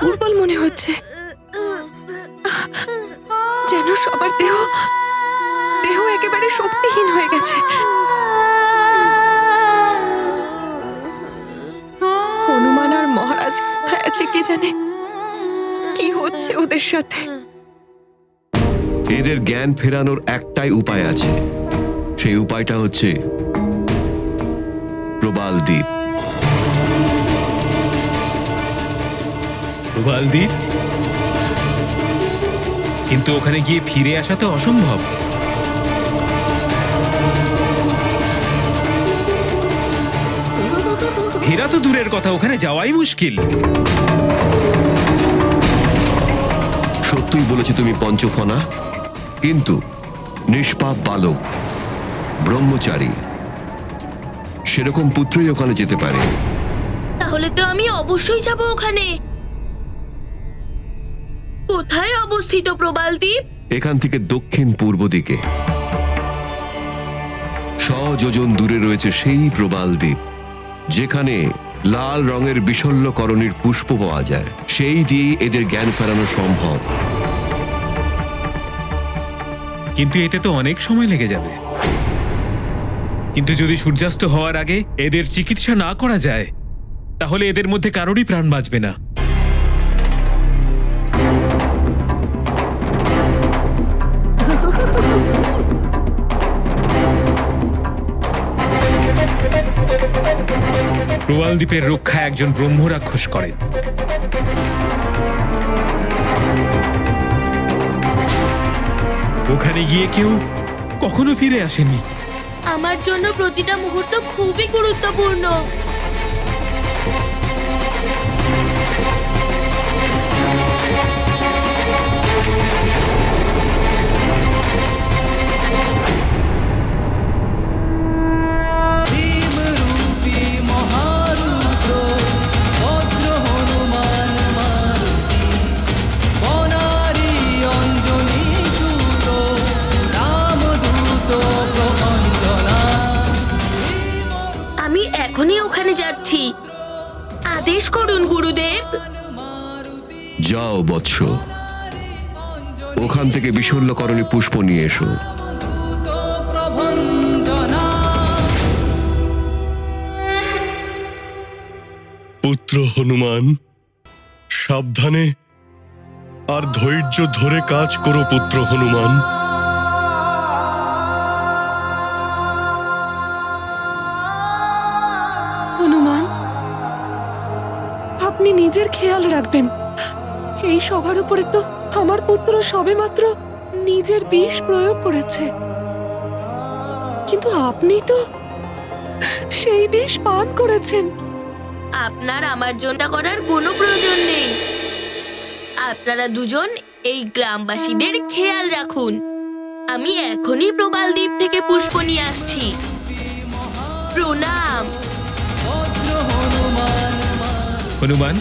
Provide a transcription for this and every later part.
দুর্বল মনে হচ্ছে, যেন সবার দেহ একেবারে শক্তিহীন হয়ে গেছে। হনুমান আর মহারাজ কোথায় আছে কে জানে, কি হচ্ছে ওদের সাথে। এদের জ্ঞান ফেরানোর একটাই উপায় আছে, সেই উপায়টা হচ্ছে প্রবাল দ্বীপ। প্রবাল দ্বীপ? কিন্তু ওখানে গিয়ে ফিরে আসা তো অসম্ভব। ফেরা তো দূরের কথা, ওখানে যাওয়াই মুশকিল। সত্যই বলেছি তুমি পঞ্চফনা, কিন্তু নিষ্পাপ বালক, ব্রহ্মচারী, সেরকম পুত্রই ওখানে যেতে পারে। তাহলে তো আমি অবশ্যই যাব ওখানে। কোথায় অবস্থিত প্রবাল দ্বীপ? এখান থেকে দক্ষিণ পূর্ব দিকে 100 যোজন দূরে রয়েছে সেই প্রবাল দ্বীপ, যেখানে লাল রঙের বিশল্যকরণীর পুষ্প পাওয়া যায়। সেই দিয়ে এদের জ্ঞান ফেরানো সম্ভব। কিন্তু এতে তো অনেক সময় লেগে যাবে। কিন্তু যদি সূর্যাস্ত হওয়ার আগে এদের চিকিৎসা না করা যায়, তাহলে এদের মধ্যে কারোরই প্রাণ বাঁচবে না। প্রবাল দ্বীপের রক্ষা একজন ব্রহ্মরাক্ষস করেন। ওখানে গিয়ে কেউ কখনো ফিরে আসেনি। আমার জন্য প্রতিটা মুহূর্ত খুবই গুরুত্বপূর্ণ। আমি এখনই ওখানে যাচ্ছি। আদেশ করুন গুরুদেব। যাও বৎস, ওখান থেকে বিশল্যকরণী পুষ্প নিয়ে এসো। পুত্র হনুমান, সাবধানে আর ধৈর্য ধরে কাজ করো পুত্র হনুমান। হনুমান, আপনি নিজের খেয়াল রাখবেন। এই সবার উপরে তো আমার পুত্র সবেমাত্র নিজের বিষ প্রয়োগ করেছে, কিন্তু আপনি তো সেই বিষ পান করেছেন। আপনার আমার জন্য করার কোনো প্রয়োজন নেই। আপনারা দুজন এই গ্রামবাসীদের খেয়াল রাখুন। আমি এখনই প্রবাল দ্বীপ থেকে পুষ্প নিয়ে আসছি। প্রণাম। হনুমান,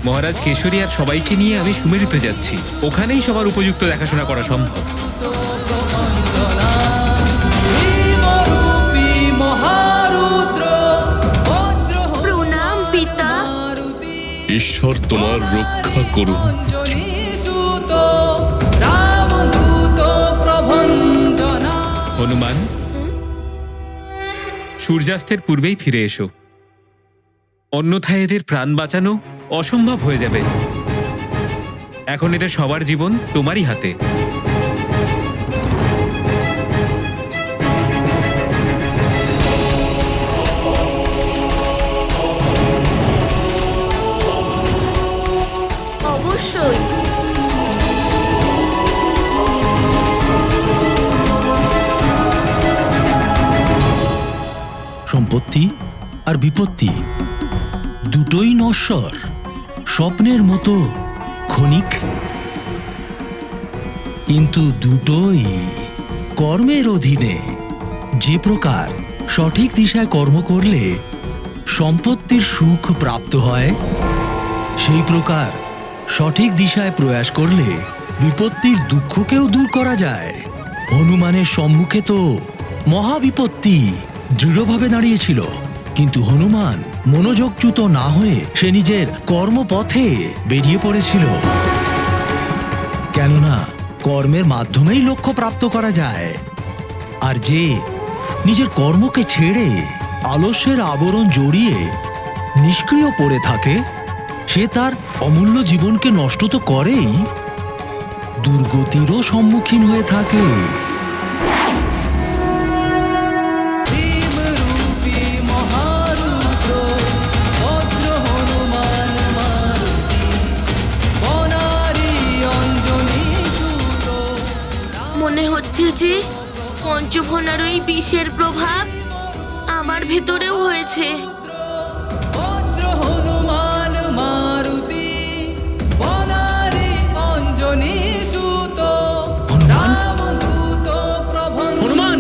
মহারাজ কেশরী আর সবাইকে নিয়ে আমি সুমেরুতে যাচ্ছি। ওখানেই সবার উপযুক্ত দেখাশোনা করা সম্ভব। প্রণাম পিতা। ঈশ্বর তোমার রক্ষা করুন। হনুমান, সূর্যাস্তের পূর্বেই ফিরে এসো, অন্যথায় এদের প্রাণ বাঁচানো অসম্ভব হয়ে যাবে। এখন এদের সবার জীবন তোমারই হাতে। অবশ্যই। সম্পত্তি আর বিপত্তি দুটোই নশ্বর, স্বপ্নের মতো ক্ষণিক, কিন্তু দুটোই কর্মের অধীনে। যে প্রকার সঠিক দিশায় কর্ম করলে সম্পত্তির সুখ প্রাপ্ত হয়, সেই প্রকার সঠিক দিশায় প্রয়াস করলে বিপত্তির দুঃখকেও দূর করা যায়। হনুমানের সম্মুখে তো মহাবিপত্তি দৃঢ়ভাবে দাঁড়িয়েছিল, কিন্তু হনুমান মনোযোগচ্যুত না হয়ে সে নিজের কর্মপথে বেরিয়ে পড়েছিল। কেননা কর্মের মাধ্যমেই লক্ষ্য প্রাপ্ত করা যায়। আর যে নিজের কর্মকে ছেড়ে আলস্যের আবরণ জড়িয়ে নিষ্ক্রিয় পড়ে থাকে, সে তার অমূল্য জীবনকে নষ্ট তো করেই, দুর্গতিরও সম্মুখীন হয়ে থাকে। মনে হচ্ছে যে পঞ্চফোনার ওই বিষের প্রভাব আমার ভেতরেও হয়েছে। হনুমান!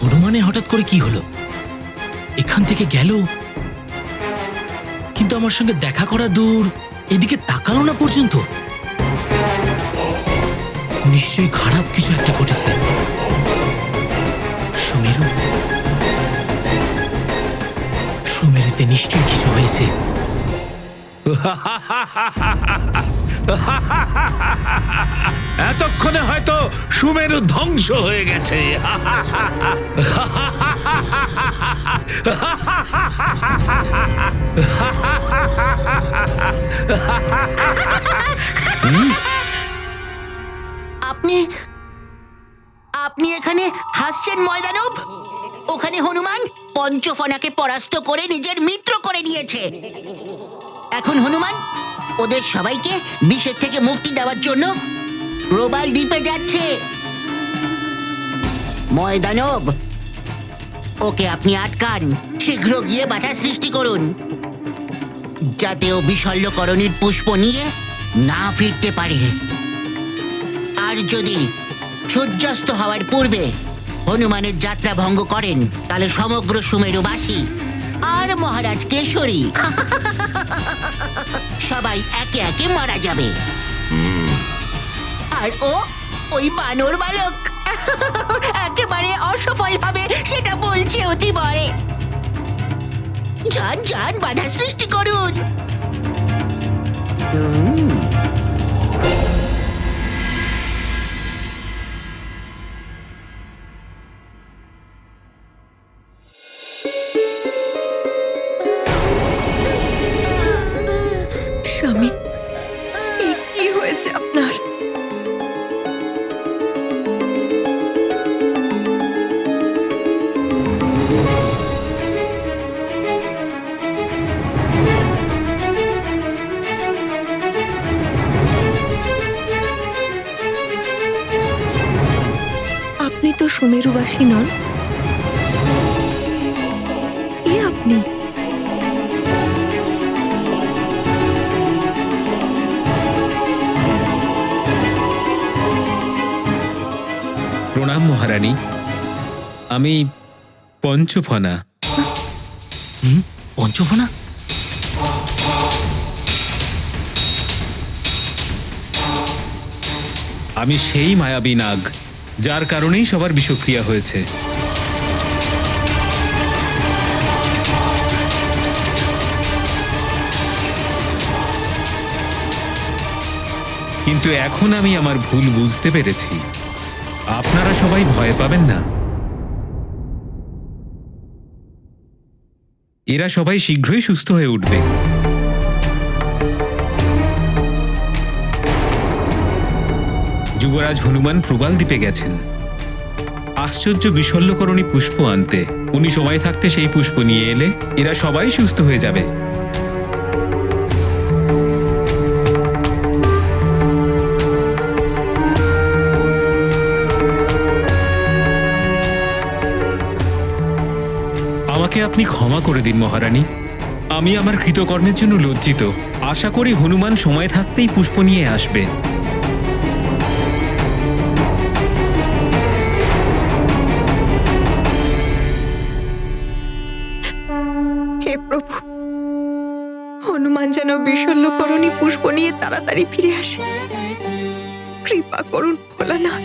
হনুমানের হঠাৎ করে কি হলো? এখান থেকে গেল, কিন্তু আমার সঙ্গে দেখা করা দূর, এদিকে তাকালো না পর্যন্ত। নিশ্চয়ই খারাপ কিছু একটা ঘটেছে। সুমেরু, সুমেরুতে নিশ্চয়ই কিছু হয়েছে। এতক্ষণে হয়তো সুমেরু ধ্বংস হয়ে গেছে। আপনি আপনি এখানে হাসছেন ময়দানব? ওখানে হনুমান পঞ্চফনাকে পরাস্ত করে নিজের মিত্র করে নিয়েছে। এখন হনুমান ওদের সবাইকে বিষের থেকে মুক্তি দেওয়ার জন্য প্রবাল দ্বীপে যাচ্ছে। ময়দানব, ওকে আপনি আটকান। শীঘ্র গিয়ে বাধা সৃষ্টি করুন, যাতে ও বিশল্যকরণীর পুষ্প নিয়ে না ফিরতে পারে। আর যদি সূর্যাস্ত হওয়ার পূর্বে হনুমানের যাত্রা ভঙ্গ করেন, তাহলে সমগ্র সুমেরুবাসী আর মহারাজ কেশরী সবাই একে একে মারা যাবে। আর ওই বানর বালক একেবারে অসফল হবে, সেটা বলছে অতি বলে। যান যান, বাধা সৃষ্টি করুন। স্বামী, কি হয়েছে আপনার? আপনি তো সুমেরুবাসী নন। কে আপনি? প্রণাম মহারানী, আমি পঞ্চফনা। পঞ্চফনা? আমি সেই মায়াবী নাগ, যার কারণেই সবার বিষক্রিয়া হয়েছে। কিন্তু এখন আমি আমার ভুল বুঝতে পেরেছি। আপনারা সবাই ভয় পাবেন না, এরা সবাই শীঘ্রই সুস্থ হয়ে উঠবে। যুবরাজ হনুমান প্রবাল দ্বীপে গেছেন আশ্চর্য বিশল্যকরণী পুষ্প আনতে। উনি সময় থাকতে সেই পুষ্প নিয়ে এলে এরা সবাই সুস্থ হয়ে যাবে। আমাকে আপনি ক্ষমা করে দিন মহারানী, আমি আমার কৃতকর্মের জন্য লজ্জিত। আশা করি হনুমান সময় থাকতেই পুষ্প নিয়ে আসবে। হে প্রভু, হনুমান যেন বিশল্যকরণী পুষ্প নিয়ে তাড়াতাড়ি ফিরে আসে। কৃপা করুন ভোলানাথ।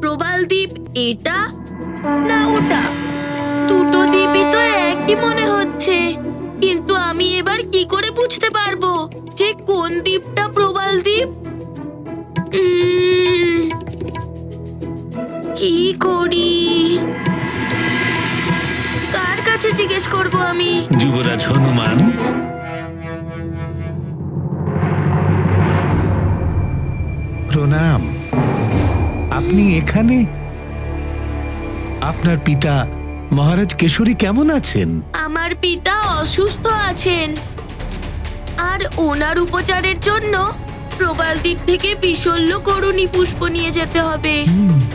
প্রবাল দ্বীপ এটা না ওটা? দুটো দ্বীপই তো একই মনে হচ্ছে, কিন্তু আমি এবার কি করে বুঝতে পারবো যে কোন দ্বীপটা প্রবাল দ্বীপ? কি করি? কার কাছে জিজ্ঞেস করব আমি? যুবরাজ হনুমান, প্রণাম। আপনি এখানে? আপনার পিতা মহারাজ কেশরী কেমন আছেন? আমার পিতা অসুস্থ আছেন, আর ওনার উপচারের জন্য প্রবাল দ্বীপ থেকে বিশল্য করুণী পুষ্প নিয়ে যেতে হবে।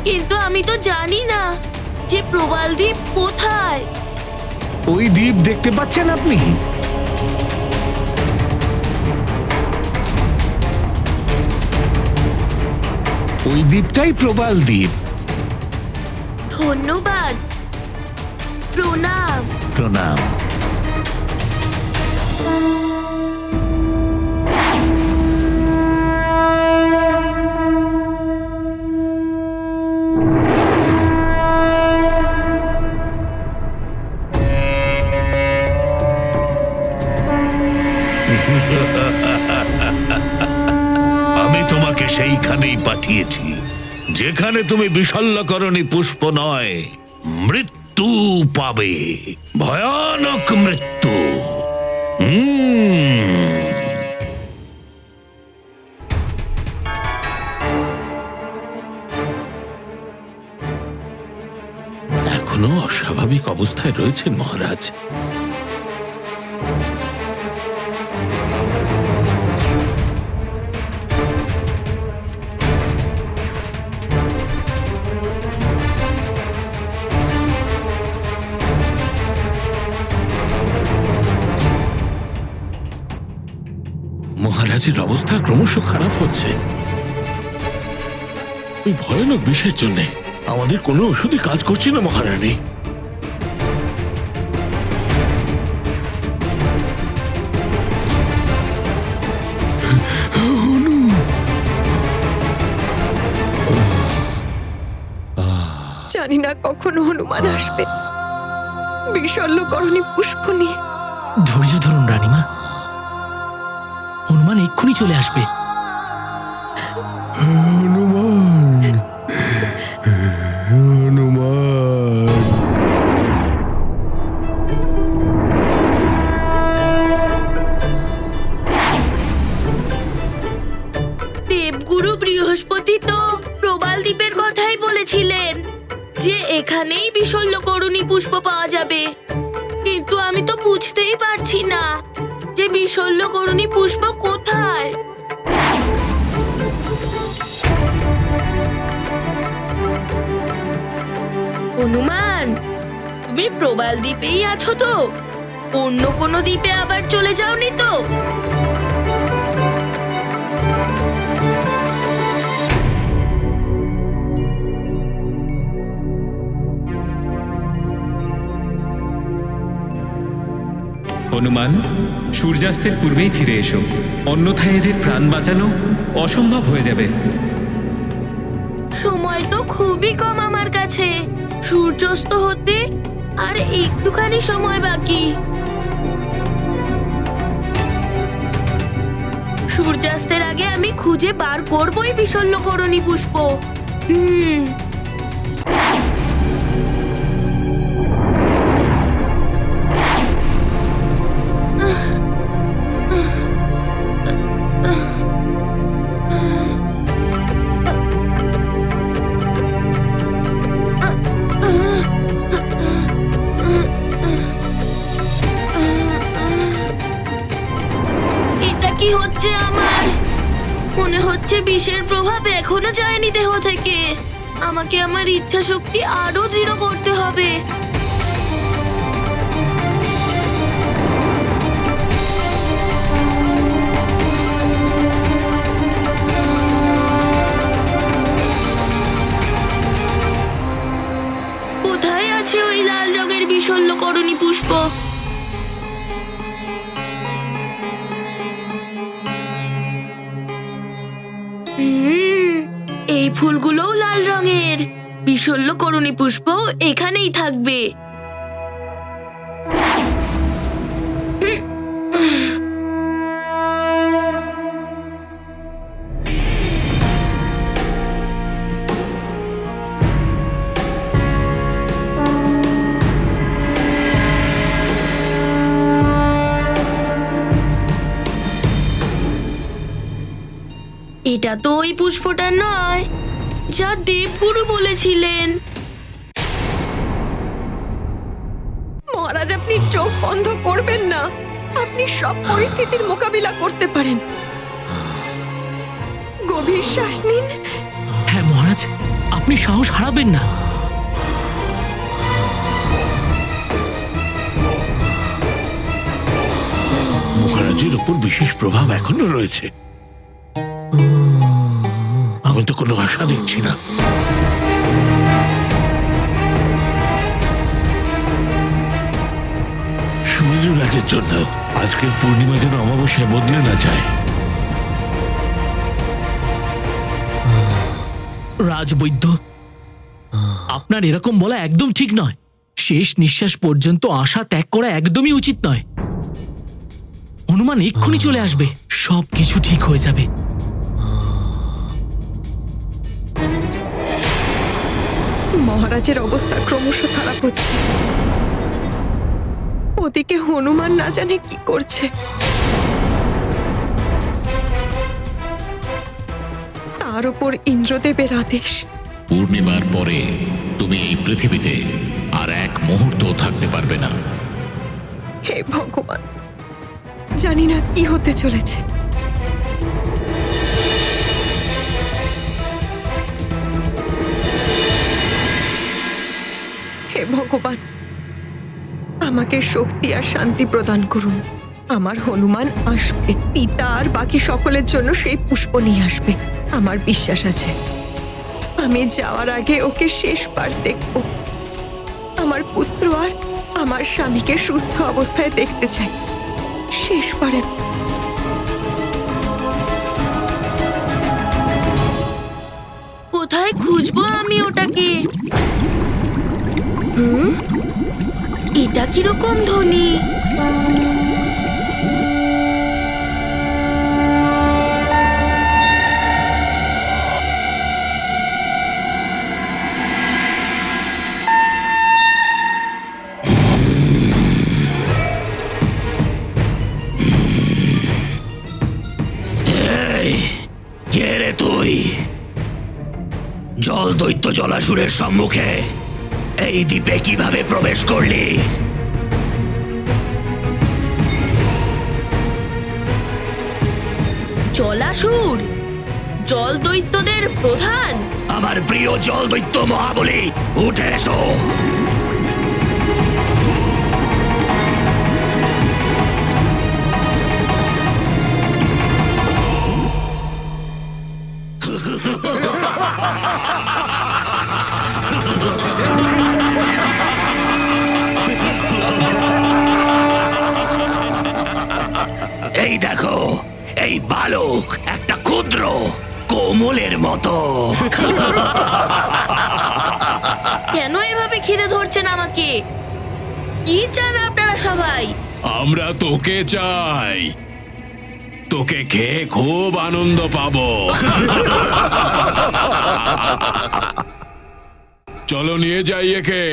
কিন্তু আমি তো জানি না যে প্রবাল দ্বীপ কোথায়। ওই দ্বীপ দেখতে পাচ্ছেন আপনি? ওই দ্বীপটাই প্রবাল দ্বীপ। ধন্যবাদ, প্রণাম। প্রণাম। আমি তোমাকে সেইখানেই পাঠিয়েছি যেখানে তুমি বিশল্যকরণী পুষ্প নয়, মৃত্যু পাবে, ভয়ানক মৃত্যু। এখনো অস্বাভাবিক অবস্থায় রয়েছেন মহারাজ। মহারাজের অবস্থা ক্রমশ খারাপ হচ্ছে। এই ভয়ানক বিষের জন্য আমাদের কোনো ওষুধই কাজ করছে না মহারানী। জানি না কখন হনুমান আসবে বিশল্য করণী পুষ্প নিয়ে। ধৈর্য ধরুন রানীমা, হনুমান এক্ষুনি চলে আসবে। হনুমান, হনুমান। দেবগুরু বৃহস্পতি তো প্রবাল দ্বীপের কথাই বলেছিলেন যে এখানেই বিশল্য করুণী পুষ্প পাওয়া যাবে, কিন্তু আমি তো বুঝতেই পারছি না যে বিশল্য করুণী পুষ্প কোথায়। হনুমান, তুমি প্রবাল দ্বীপেই আছো তো? অন্য কোনো দ্বীপে আবার চলে যাওনি তো? হনুমান, সূর্যাস্তের পূর্বেই ফিরে এসো, অন্যথায় এদের প্রাণ বাঁচানো অসম্ভব হয়ে যাবে। সময় তো খুবই কম আমার কাছে, সূর্যাস্ত হতে আর একটুখানি সময় বাকি। সূর্যাস্তের আগে আমি খুঁজে বার করবই বিশল্য করণী পুষ্প। কি হচ্ছে আমার? মনে হচ্ছে বিষের প্রভাব এখনো যায়নি দেহ থেকে। আমাকে আমার ইচ্ছা শক্তি আরো দৃঢ় করতে হবে। কোথায় আছে ওই লাল রঙের বিশল্য করণী পুষ্প? এই ফুলগুলোও লাল রঙের। বিশল্যকরণী পুষ্প এখানেই থাকবে। এটা তো ওই পুষ্পটা নয় যা দেবগুরু বলেছিলেন। মহারাজ, আপনি চোখ বন্ধ করবেন না। আপনি সব পরিস্থিতির মোকাবিলা করতে পারেন। গভীর শ্বাস নিন। হ্যাঁ মহারাজ, আপনি সাহস হারাবেন না। মহারাজের উপর বিশেষ প্রভাব এখনো রয়েছে। আমি তো কোনো আশা দেখছি না। সুমেরু রাজের জন্য আজকের পূর্ণিমা যেন অমাবস্যায় বদলে না যায়। রাজবৈদ্য, আপনার এরকম বলা একদম ঠিক নয়। শেষ নিঃশ্বাস পর্যন্ত আশা ত্যাগ করা একদমই উচিত নয়। হনুমান এক্ষুনি চলে আসবে, সব কিছু ঠিক হয়ে যাবে। মহারাজের অবস্থা ক্রমশ খারাপ হচ্ছে। ওদিকে হনুমান না জানে কি করছে। তার উপর ইন্দ্রদেবের আদেশ। পূর্ণিমার পরে তুমি এই পৃথিবীতে আর এক মুহূর্ত থাকতে পারবে না। হে ভগবান, জানি না কি হতে চলেছে। হে ভগবান, আমাকে শক্তি আর শান্তি প্রদান করুন। আমার হনুমান আসবে, পিতা আর বাকি সকলের জন্য সেই পুষ্প নিয়ে আসবে। আমার বিশ্বাস আছে, আমি যাওয়ার আগে ওকে শেষবার দেখব। আমার পুত্র আর আমার স্বামীকে সুস্থ অবস্থায় দেখতে চাই শেষবারের। কোথায় খুঁজবো আমি ওটাকে? এটা কিরকম ধ্বনি? কে রে তুই? জল দৈত্য জলাসুরের সম্মুখে এই দ্বীপে কিভাবে প্রবেশ করলি? জলাসুর, জল দৈত্যদের প্রধান। আমার প্রিয় জল দৈত্য মহাবলী, উঠে এসো। এই দেখো, এই বালক একটা ক্ষুদ্র কোমলের মতো। কেন এভাবে খিদে ধরছেন আমাকে? কি চান আপনারা সবাই? আমরা তোকে চাই। তোকে খেয়ে খুব আনন্দ পাবো। চলো নিয়ে যাই একে।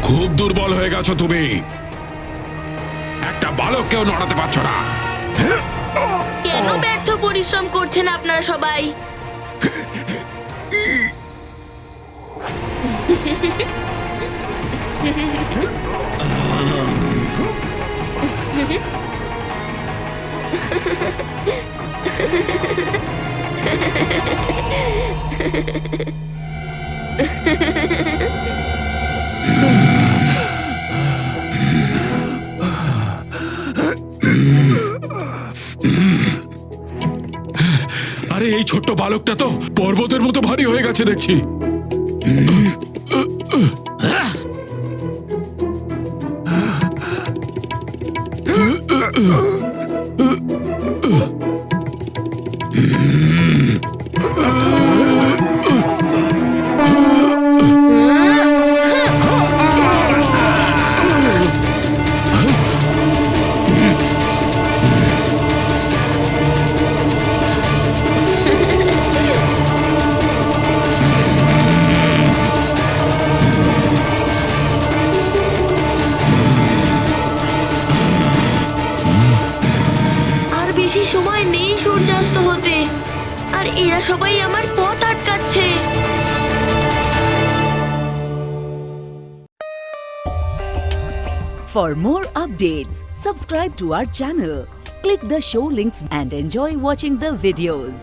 খুব দুর্বল হয়ে গেছো তুমি। একটা বালককেও নড়াতে পারছো না। কেন ব্যর্থ পরিশ্রম করছেন আপনারা সবাই? আরে এই ছোট্ট বালকটা তো পর্বতের মতো ভারী হয়ে গেছে দেখছি। আর বেশি সময় নেই সূর্যাস্ত হতে, আর এরা সবাই আমার পথ আটকাচ্ছে। For more updates, subscribe to our channel, click the show links and enjoy watching the videos.